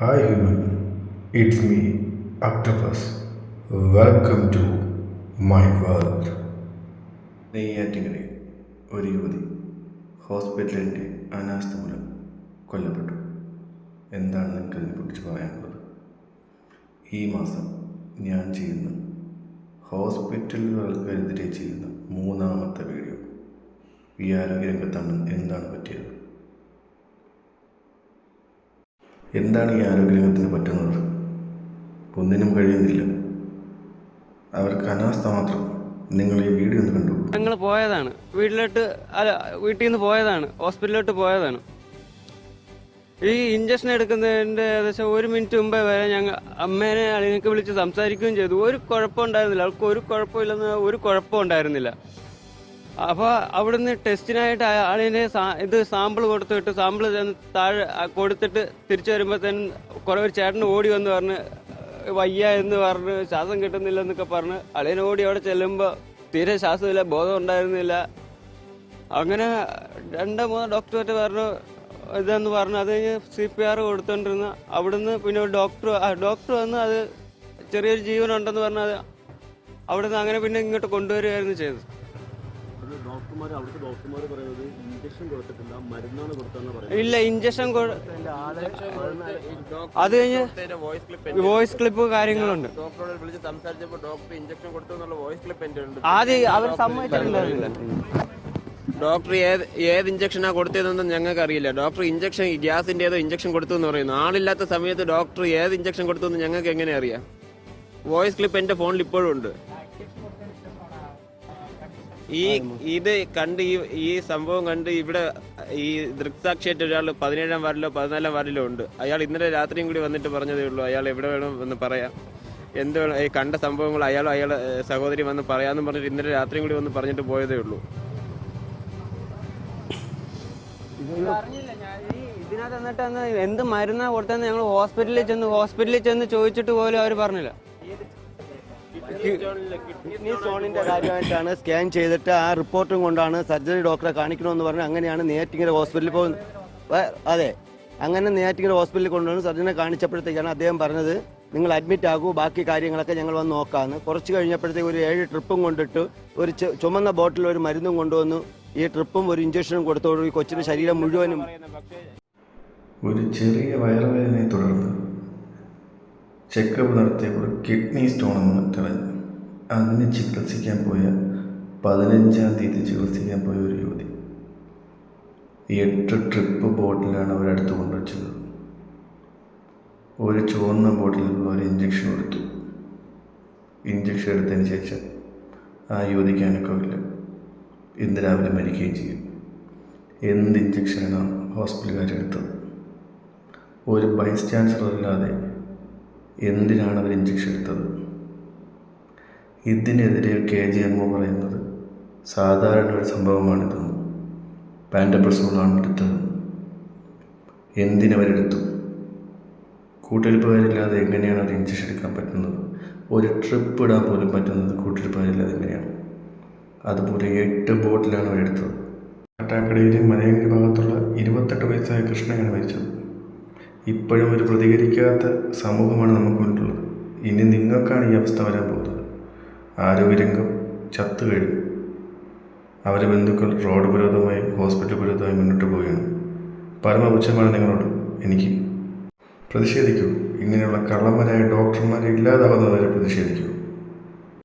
Hi human, it's me, Octopus. Welcome to my world. നെയ്യാറ്റിങ്കരയിൽ ഒരു യുവതി ഹോസ്പിറ്റലിൻ്റെ അനാസ്ഥ മൂലം കൊല്ലപ്പെട്ടു. എന്താണ് നിങ്ങൾക്ക് ഇതിനെക്കുറിച്ച് പറയാനുള്ളത്? ഈ മാസം ഞാൻ ചെയ്യുന്ന ഹോസ്പിറ്റലുകൾക്കെതിരെ ചെയ്യുന്ന മൂന്നാമത്തെ വീഡിയോ. ഈ ആരോഗ്യ രംഗത്താണ് എന്താണ് പറ്റിയത്, എന്താണ് ഈ ആരോഗ്യരംഗത്തിന് പറ്റുന്നത്? ഒന്നിനും കഴിയുന്നില്ല. അവർക്ക് അനാസ്ഥ മാത്രം. നിങ്ങൾ ഈ വീഡിയോ ഒന്ന് കണ്ടു. ഞങ്ങൾ പോയതാണ് വീട്ടിൽ നിന്ന് പോയതാണ്, ഹോസ്പിറ്റലിലോട്ട് പോയതാണ്. ഈ ഇഞ്ചക്ഷൻ എടുക്കുന്നതിൻ്റെ ഏകദേശം 1 മിനിറ്റ് മുമ്പേ വരെ ഞങ്ങൾ അമ്മേനെ അളിനൊക്കെ വിളിച്ച് സംസാരിക്കുകയും ചെയ്തു. ഒരു കുഴപ്പം ഉണ്ടായിരുന്നില്ല, അവൾക്ക് ഒരു കുഴപ്പമില്ലെന്ന് ഒരു കുഴപ്പം ഉണ്ടായിരുന്നില്ല. അപ്പോൾ അവിടുന്ന് ടെസ്റ്റിനായിട്ട് ആളിനെ സാമ്പിൾ കൊടുത്തിട്ട് സാമ്പിൾ താഴെ കൊടുത്തിട്ട് തിരിച്ചു വരുമ്പോഴത്തേനും കുറേ ഒരു ചേട്ടന് ഓടി വന്ന് പറഞ്ഞ് വയ്യ എന്ന് പറഞ്ഞ് ശ്വാസം കിട്ടുന്നില്ല എന്നൊക്കെ പറഞ്ഞ് അളിയനെ ഓടി അവിടെ ചെല്ലുമ്പോൾ തീരെ ശ്വാസമില്ല, ബോധം ഉണ്ടായിരുന്നില്ല. അങ്ങനെ 2-3 ഡോക്ടർമാർ പറഞ്ഞു ഇതെന്ന് പറഞ്ഞു. അത് കഴിഞ്ഞ് CPR കൊടുത്തോണ്ടിരുന്ന അവിടുന്ന് പിന്നെ ഡോക്ടർ വന്ന് അത് ചെറിയൊരു ജീവനുണ്ടെന്ന് പറഞ്ഞത് അവിടുന്ന് അങ്ങനെ പിന്നെ ഇങ്ങോട്ട് കൊണ്ടുവരികയായിരുന്നു ചെയ്തത്. ഇല്ല, ഇഞ്ചക്ഷൻ അത് കഴിഞ്ഞ് വോയിസ് ക്ലിപ്പ് കാര്യങ്ങളുണ്ട്. ആദ്യം അവർ സമ്മതിച്ചിട്ടുണ്ടായിരുന്നില്ല. ഡോക്ടർ ഏത് ഇഞ്ചക്ഷനാണ് കൊടുത്തതെന്ന് ഞങ്ങൾക്ക് അറിയില്ല. ഡോക്ടർ ഇഞ്ചക്ഷൻ ഗ്യാസിന്റെ ഏതോ ഇഞ്ചക്ഷൻ കൊടുത്തു എന്ന് പറയുന്നു. ആളില്ലാത്ത സമയത്ത് ഡോക്ടർ ഏത് ഇഞ്ചക്ഷൻ കൊടുത്തു എന്ന് ഞങ്ങൾക്ക് എങ്ങനെ അറിയാം? വോയിസ് ക്ലിപ്പ് എന്റെ ഫോണിൽ ഇപ്പോഴും ഉണ്ട്. ഇത് കണ്ട് ഈ സംഭവം കണ്ട് ഇവിടെ ഈ ദൃക്സാക്ഷിയായിട്ട് ഒരാൾ 17-ാം വാർഡിലോ 14-ാം വാർഡിലോ ഉണ്ട്. അയാൾ ഇന്നലെ രാത്രിയും കൂടി വന്നിട്ട് പറഞ്ഞതേ ഉള്ളൂ അയാൾ എവിടെ വേണം എന്ന് പറയാം, എന്ത് വേണം, ഈ കണ്ട സംഭവങ്ങൾ അയാളെ സഹോദരി വന്ന് പറയാമെന്ന് പറഞ്ഞിട്ട് ഇന്നലെ രാത്രിയും കൂടി വന്ന് പറഞ്ഞിട്ട് പോയതേ ഉള്ളൂ. ഇതിനകത്ത് എന്നിട്ട് എന്ത് മരുന്നാ കൊടുത്തെന്ന് ഞങ്ങൾ ഹോസ്പിറ്റലിൽ ചെന്ന് ചോദിച്ചിട്ട് പോലും അവർ പറഞ്ഞില്ല. കിഡ്നി സ്റ്റോണിന്റെ കാര്യമായിട്ടാണ് സ്കാൻ ചെയ്തിട്ട് ആ റിപ്പോർട്ടും കൊണ്ടാണ് സർജറി ഡോക്ടറെ കാണിക്കണമെന്ന് പറഞ്ഞ് അങ്ങനെയാണ് നെയ്യാറ്റിങ്കര ഹോസ്പിറ്റലിൽ പോകുന്നത്. അതെ, അങ്ങനെ നെയ്യാറ്റിങ്കര ഹോസ്പിറ്റലിൽ കൊണ്ടുവന്ന് സർജനെ കാണിച്ചപ്പോഴത്തേക്കാണ് അദ്ദേഹം പറഞ്ഞത് നിങ്ങൾ അഡ്മിറ്റ് ആകൂ, ബാക്കി കാര്യങ്ങളൊക്കെ ഞങ്ങൾ വന്ന് നോക്കാമെന്ന്. കുറച്ച് കഴിഞ്ഞപ്പോഴത്തേക്ക് ഒരു 7 ട്രിപ്പും കൊണ്ടിട്ട് ഒരു ചുമന്ന ബോട്ടിൽ ഒരു മരുന്നും കൊണ്ടുവന്നു. ഈ ട്രിപ്പും ഒരു ഇഞ്ചക്ഷനും കൊടുത്തോടു ഈ കൊച്ചിന്റെ ശരീരം മുഴുവനും ഒരു ചെറിയ വയറുവേദനയെ തുടർന്ന് ചെക്കപ്പ് നടത്തിയപ്പോൾ കിഡ്നി സ്റ്റോണെന്ന് തെളിഞ്ഞു. അതിന് ചികിത്സിക്കാൻ പോയ 15-ാം തീയതി ചികിത്സിക്കാൻ പോയ ഒരു യുവതി 8 ട്രിപ്പ് ബോട്ടിലാണ് അവരടുത്ത് കൊണ്ടുവച്ചത്. ഒരു ചുവന്ന ബോട്ടിലിൽ ഒരു ഇഞ്ചക്ഷൻ എടുത്തു. ഇഞ്ചക്ഷൻ എടുത്തതിന് ശേഷം ആ യുവതിക്ക് അനക്കമില്ല. ഇന്ന് രാവിലെ മരിക്കുകയും ചെയ്യും. എന്ത് ഇഞ്ചക്ഷനാണ് ഹോസ്പിറ്റലുകാരെടുത്തത്? ഒരു ബൈസ്റ്റാൻഡർ ഇല്ലാതെ എന്തിനാണ് അവർ ഇഞ്ചക്ഷൻ എടുത്തത്? ഇതിനെതിരെ KGMO പറയുന്നത് സാധാരണ ഒരു സംഭവമാണിതെന്ന്. പാൻഡപ്രസോളാണ് എടുത്തത്. എന്തിനവരെടുത്തു? കൂട്ടിരിപ്പുകാരില്ലാതെ എങ്ങനെയാണ് അവർ ഇഞ്ചക്ഷൻ എടുക്കാൻ പറ്റുന്നത്? ഒരു ട്രിപ്പ് ഇടാൻ പോലും പറ്റുന്നത് കൂട്ടിരിപ്പുകാരില്ലാതെ എങ്ങനെയാണ്? അതുപോലെ 8 ബോട്ടിലാണ് അവരെടുത്തത്. കാട്ടാക്കടയിലെ മലയങ്കിരി ഭാഗത്തുള്ള 28 വയസ്സായ കൃഷ്ണയാണ് മരിച്ചത്. ഇപ്പോഴും ഒരു പ്രതികരിക്കാത്ത സമൂഹമാണ് നമുക്ക് മുന്നിലുള്ളത്. ഇനി നിങ്ങൾക്കാണ് ഈ അവസ്ഥ വരാൻ പോകുന്നത്. ആരോഗ്യരംഗം ചത്തു കഴിഞ്ഞു. അവരുടെ ബന്ധുക്കൾ റോഡ് വിരോധമായും ഹോസ്പിറ്റൽ വിരോധമായും മുന്നോട്ട് പോവുകയാണ്. പരമപുച്ഛമാണ് നിങ്ങളോട്. എനിക്ക് പ്രതിഷേധിക്കൂ. ഇങ്ങനെയുള്ള കള്ളന്മാരായ ഡോക്ടർമാരെ ഇല്ലാതാവുന്നവരെ പ്രതിഷേധിക്കൂ.